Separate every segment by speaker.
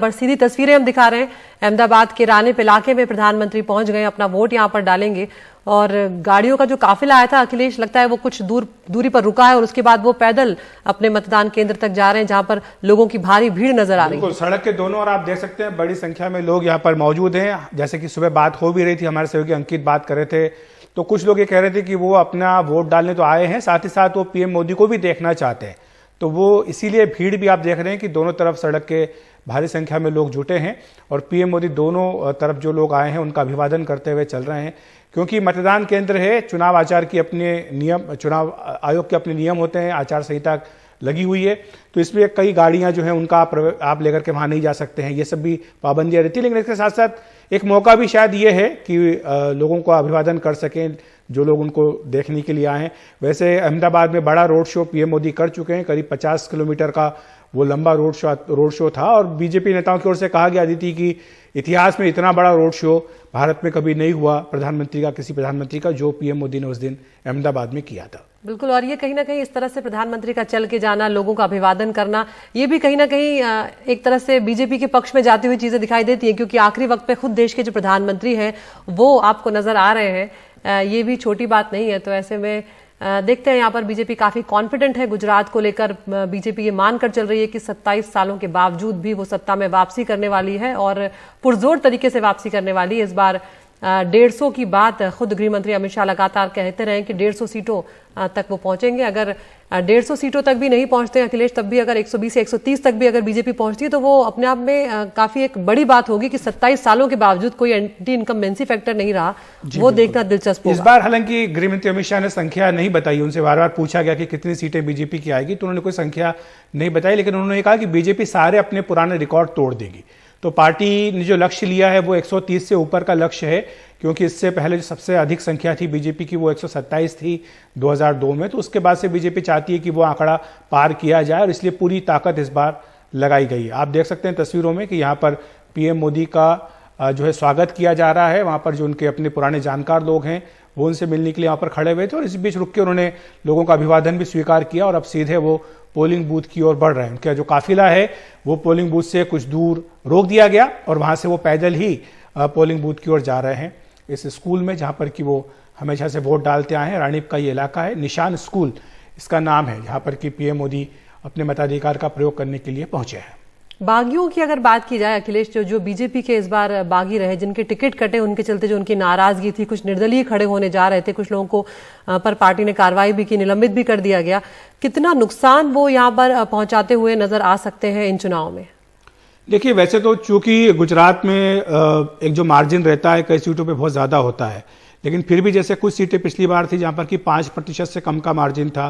Speaker 1: पर सीधी तस्वीरें हम दिखा रहे हैं। अहमदाबाद के रानीप इलाके में प्रधानमंत्री पहुंच गए, अपना वोट यहां पर डालेंगे और गाड़ियों का जो काफिला आया था अखिलेश, लगता है वो कुछ दूरी पर रुका है और उसके बाद वो पैदल अपने मतदान केंद्र तक जा रहे हैं जहां पर लोगों की भारी भीड़ नजर आ रही है।
Speaker 2: सड़क के दोनों ओर आप देख सकते हैं बड़ी संख्या में लोग यहाँ पर मौजूद हैं। जैसे कि सुबह बात हो भी रही थी, हमारे सहयोगी अंकित बात कर रहे थे, तो कुछ लोग ये कह रहे थे कि वो अपना वोट डालने तो आए हैं, साथ ही साथ वो पीएम मोदी को भी देखना चाहते हैं। तो वो इसीलिए भीड़ भी आप देख रहे हैं कि दोनों तरफ सड़क के भारी संख्या में लोग जुटे हैं और पीएम मोदी दोनों तरफ जो लोग आए हैं उनका अभिवादन करते हुए चल रहे हैं। क्योंकि मतदान केंद्र है, चुनाव आचार की अपने नियम, चुनाव आयोग के अपने नियम होते हैं, आचार संहिता लगी हुई है, तो इसलिए कई गाड़ियां जो हैं उनका आप लेकर के वहां नहीं जा सकते हैं, ये सब भी पाबंदियां रहती है। लेकिन इसके साथ साथ एक मौका भी शायद ये है कि लोगों को अभिवादन कर सकें जो लोग उनको देखने के लिए आए हैं। वैसे अहमदाबाद में बड़ा रोड शो पीएम मोदी कर चुके हैं, करीब 50 किलोमीटर का वो लंबा रोड शो था और बीजेपी नेताओं की ओर से कहा गया अदिति कि इतिहास में इतना बड़ा रोड शो भारत में कभी नहीं हुआ किसी प्रधानमंत्री का, जो पीएम मोदी ने उस दिन अहमदाबाद में किया था।
Speaker 1: बिल्कुल, और ये कहीं ना कहीं इस तरह से प्रधानमंत्री का चल के जाना, लोगों का अभिवादन करना, ये भी कहीं ना कहीं एक तरह से बीजेपी के पक्ष में जाती हुई चीजें दिखाई देती हैं, क्योंकि आखिरी वक्त पे खुद देश के जो प्रधानमंत्री हैं वो आपको नजर आ रहे हैं, ये भी छोटी बात नहीं है। तो ऐसे में देखते हैं यहाँ पर बीजेपी काफी कॉन्फिडेंट है गुजरात को लेकर। बीजेपी ये मानकर चल रही है कि 27 सालों के बावजूद भी वो सत्ता में वापसी करने वाली है और पुरजोर तरीके से वापसी करने वाली है। इस बार 150 की बात खुद गृह मंत्री अमित शाह लगातार कहते रहे कि 150 सीटों तक वो पहुंचेंगे। अगर 150 सीटों तक भी नहीं पहुंचते अखिलेश, तब भी अगर 120 से 130 तक भी अगर बीजेपी पहुंचती है तो वो अपने आप में काफी एक बड़ी बात होगी कि 27 सालों के बावजूद कोई एंटी इनकम्बेंसी फैक्टर नहीं रहा, वो देखना दिलचस्प होगा।
Speaker 2: इस बार हालांकि गृह मंत्री अमित शाह ने संख्या नहीं बताई, उनसे बार बार पूछा गया कि कितनी सीटें बीजेपी की आएगी, तो उन्होंने कोई संख्या नहीं बताई, लेकिन उन्होंने कहा कि बीजेपी सारे अपने पुराने रिकॉर्ड तोड़ देगी। तो पार्टी ने जो लक्ष्य लिया है वो 130 से ऊपर का लक्ष्य है, क्योंकि इससे पहले जो सबसे अधिक संख्या थी बीजेपी की वो 127 थी 2002 में। तो उसके बाद से बीजेपी चाहती है कि वो आंकड़ा पार किया जाए और इसलिए पूरी ताकत इस बार लगाई गई है। आप देख सकते हैं तस्वीरों में कि यहाँ पर पीएम मोदी का जो है स्वागत किया जा रहा है। वहाँ पर जो उनके अपने पुराने जानकार लोग हैं वो उनसे मिलने के लिए यहाँ पर खड़े हुए थे और इस बीच रुक के उन्होंने लोगों का अभिवादन भी स्वीकार किया और अब सीधे वो पोलिंग बूथ की ओर बढ़ रहे हैं। उनका जो काफिला है वो पोलिंग बूथ से कुछ दूर रोक दिया गया और वहां से वो पैदल ही पोलिंग बूथ की ओर जा रहे हैं। इस स्कूल में जहां पर कि वो हमेशा से वोट डालते आए हैं, रानीप का ये इलाका है, निशान स्कूल इसका नाम है, जहां पर कि पीएम मोदी अपने मताधिकार का प्रयोग करने के लिए पहुंचे हैं।
Speaker 1: बागियों की अगर बात की जाए अखिलेश, जो बीजेपी के इस बार बागी रहे, जिनके टिकट कटे, उनके चलते जो उनकी नाराजगी थी, कुछ निर्दलीय खड़े होने जा रहे थे, कुछ लोगों को पर पार्टी ने कार्रवाई भी की, निलंबित भी कर दिया गया, कितना नुकसान वो यहाँ पर पहुंचाते हुए नजर आ सकते हैं इन चुनाव में?
Speaker 2: देखिए, वैसे तो चूंकि गुजरात में एक जो मार्जिन रहता है कई सीटों पे बहुत ज्यादा होता है, लेकिन फिर भी जैसे कुछ सीटें पिछली बार थी जहां पर कि 5% से कम का मार्जिन था,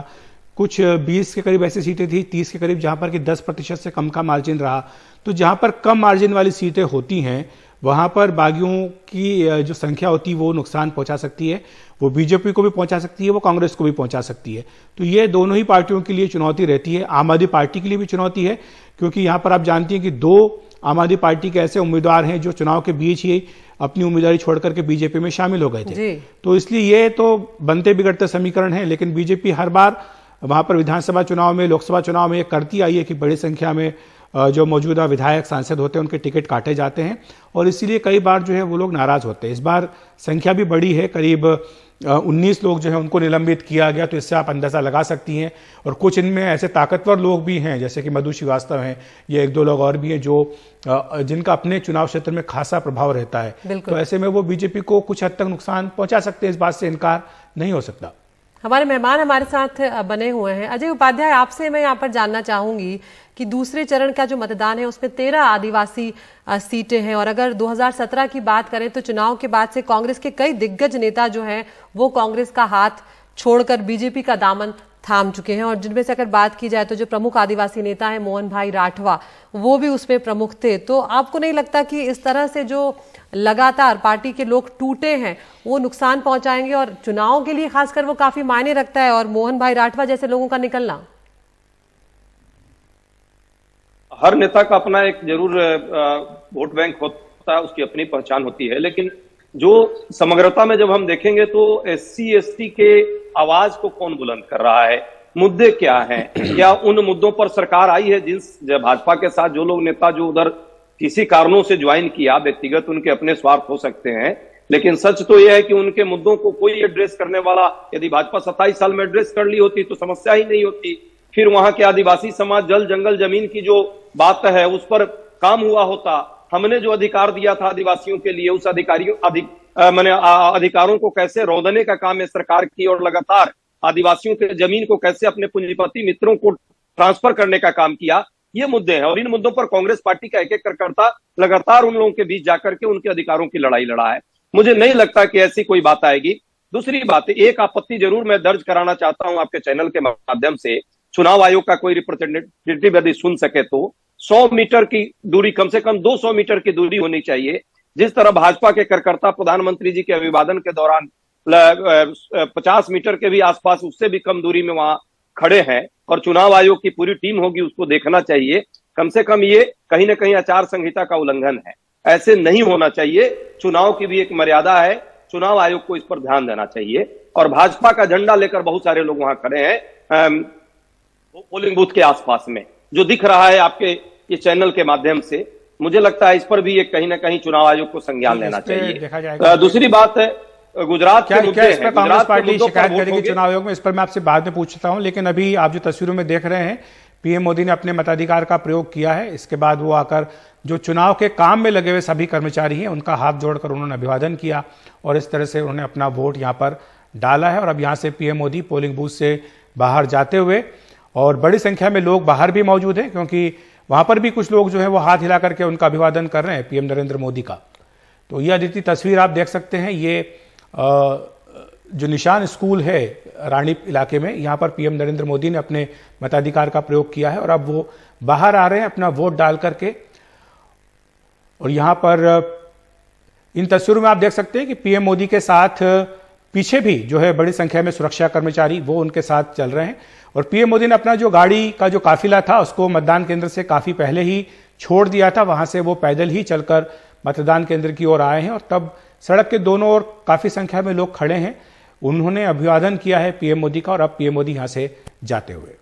Speaker 2: कुछ 20 के करीब ऐसी सीटें थी 30 के करीब जहां पर कि 10% से कम का मार्जिन रहा। तो जहां पर कम मार्जिन वाली सीटें होती हैं वहां पर बागियों की जो संख्या होती है वो नुकसान पहुंचा सकती है, वो बीजेपी को भी पहुंचा सकती है, वो कांग्रेस को भी पहुंचा सकती है। तो ये दोनों ही पार्टियों के लिए चुनौती रहती है। आम आदमी पार्टी के लिए भी चुनौती है, क्योंकि यहां पर आप जानती हैं कि 2 आम आदमी पार्टी के ऐसे उम्मीदवार हैं जो चुनाव के बीच ही अपनी उम्मीदवारी छोड़ करके बीजेपी में शामिल हो गए थे। तो इसलिए ये तो बनते बिगड़ते समीकरण है, लेकिन बीजेपी हर बार वहां पर विधानसभा चुनाव में, लोकसभा चुनाव में ये करती आई है कि बड़ी संख्या में जो मौजूदा विधायक सांसद होते हैं उनके टिकट काटे जाते हैं और इसीलिए कई बार जो है वो लोग नाराज होते हैं। इस बार संख्या भी बड़ी है, करीब 19 लोग जो है उनको निलंबित किया गया, तो इससे आप अंदाजा लगा सकती हैं। और कुछ इनमें ऐसे ताकतवर लोग भी हैं जैसे कि मधु श्रीवास्तव हैं, ये 1-2 लोग और भी हैं जो जिनका अपने चुनाव क्षेत्र में खासा प्रभाव रहता है। तो ऐसे में वो बीजेपी को कुछ हद तक नुकसान पहुंचा सकते हैं, इस बात से इनकार नहीं हो सकता।
Speaker 1: हमारे मेहमान हमारे साथ बने हुए हैं। अजय उपाध्याय, आपसे मैं यहाँ पर जानना चाहूंगी कि दूसरे चरण का जो मतदान है उसमें 13 आदिवासी सीटें हैं और अगर 2017 की बात करें तो चुनाव के बाद से कांग्रेस के कई दिग्गज नेता जो हैं वो कांग्रेस का हाथ छोड़कर बीजेपी का दामन थाम चुके हैं और जिनमें से अगर बात की जाए तो जो प्रमुख आदिवासी नेता है मोहन भाई राठवा, वो भी उसमें प्रमुख थे। तो आपको नहीं लगता कि इस तरह से जो लगातार पार्टी के लोग टूटे हैं वो नुकसान पहुंचाएंगे और चुनाव के लिए खासकर वो काफी मायने रखता है और मोहन भाई राठवा जैसे लोगों का निकलना?
Speaker 3: हर नेता का अपना एक जरूर वोट बैंक होता है, उसकी अपनी पहचान होती है, लेकिन जो समग्रता में जब हम देखेंगे तो SC/ST के आवाज को कौन बुलंद कर रहा है, मुद्दे क्या हैं, क्या उन मुद्दों पर सरकार आई है जिन भाजपा के साथ जो लोग नेता जो उधर किसी कारणों से ज्वाइन किया, व्यक्तिगत उनके अपने स्वार्थ हो सकते हैं, लेकिन सच तो यह है कि उनके मुद्दों को कोई एड्रेस करने वाला, यदि भाजपा 27 साल में एड्रेस कर ली होती तो समस्या ही नहीं होती। फिर वहां के आदिवासी समाज, जल जंगल जमीन की जो बात है उस पर काम हुआ होता। हमने जो अधिकार दिया था आदिवासियों के लिए, उस अधिकारों को कैसे रौंदने का काम है सरकार की, और लगातार आदिवासियों के जमीन को कैसे अपने पूंजीपति मित्रों को ट्रांसफर करने का काम किया, ये मुद्दे हैं। और इन मुद्दों पर कांग्रेस पार्टी का एक एक कार्यकर्ता लगातार उन लोगों के बीच जाकर के उनके अधिकारों की लड़ाई लड़ा है। मुझे नहीं लगता कि ऐसी कोई बात आएगी। दूसरी बात, एक आपत्ति जरूर मैं दर्ज कराना चाहता हूं आपके चैनल के माध्यम से, चुनाव आयोग का कोई रिप्रेजेंटेटिव यदि सुन सके तो 100 मीटर की दूरी, कम से कम 200 मीटर की दूरी होनी चाहिए। जिस तरह भाजपा के कार्यकर्ता प्रधानमंत्री जी के अभिवादन के दौरान 50 मीटर के भी आसपास, उससे भी कम दूरी में वहां खड़े हैं, और चुनाव आयोग की पूरी टीम होगी, उसको देखना चाहिए। कम से कम ये कहीं ना कहीं आचार संहिता का उल्लंघन है, ऐसे नहीं होना चाहिए। चुनाव की भी एक मर्यादा है, चुनाव आयोग को इस पर ध्यान देना चाहिए। और भाजपा का झंडा लेकर बहुत सारे लोग वहां खड़े हैं पोलिंग बूथ के आसपास में, जो दिख रहा है आपके ये चैनल के माध्यम से। मुझे लगता है इस पर भी एक कहीं ना कहीं चुनाव आयोग को संज्ञान लेना चाहिए। दूसरी बात है, गुजरात के मुद्दे
Speaker 2: इस पर कांग्रेस पार्टी शिकायत करेगी चुनाव आयोग में? इस पर मैं आपसे बाद में पूछता हूं, लेकिन अभी आप जो तस्वीरों में देख रहे हैं, पीएम मोदी ने अपने मताधिकार का प्रयोग किया है। इसके बाद वो आकर जो चुनाव के काम में लगे हुए सभी कर्मचारी हैं उनका हाथ जोड़कर उन्होंने अभिवादन किया, और इस तरह से उन्होंने अपना वोट यहां पर डाला है। और अब यहां से पीएम मोदी पोलिंग बूथ से बाहर जाते हुए, और बड़ी संख्या में लोग बाहर भी मौजूद हैं, क्योंकि वहां पर भी कुछ लोग जो है वो हाथ हिला करके उनका अभिवादन कर रहे हैं पीएम नरेंद्र मोदी का। तो ये अदिति तस्वीर आप देख सकते हैं, ये जो निशान स्कूल है रानी इलाके में, यहां पर पीएम नरेंद्र मोदी ने अपने मताधिकार का प्रयोग किया है, और अब वो बाहर आ रहे हैं अपना वोट डाल करके। और यहां पर इन तस्वीरों में आप देख सकते हैं कि पीएम मोदी के साथ पीछे भी जो है बड़ी संख्या में सुरक्षा कर्मचारी वो उनके साथ चल रहे हैं। और पीएम मोदी ने अपना जो गाड़ी का जो काफिला था उसको मतदान केंद्र से काफी पहले ही छोड़ दिया था, वहां से वो पैदल ही चलकर मतदान केंद्र की ओर आए हैं, और तब सड़क के दोनों ओर काफी संख्या में लोग खड़े हैं। उन्होंने अभिवादन किया है पीएम मोदी का, और अब पीएम मोदी यहां से जाते हुए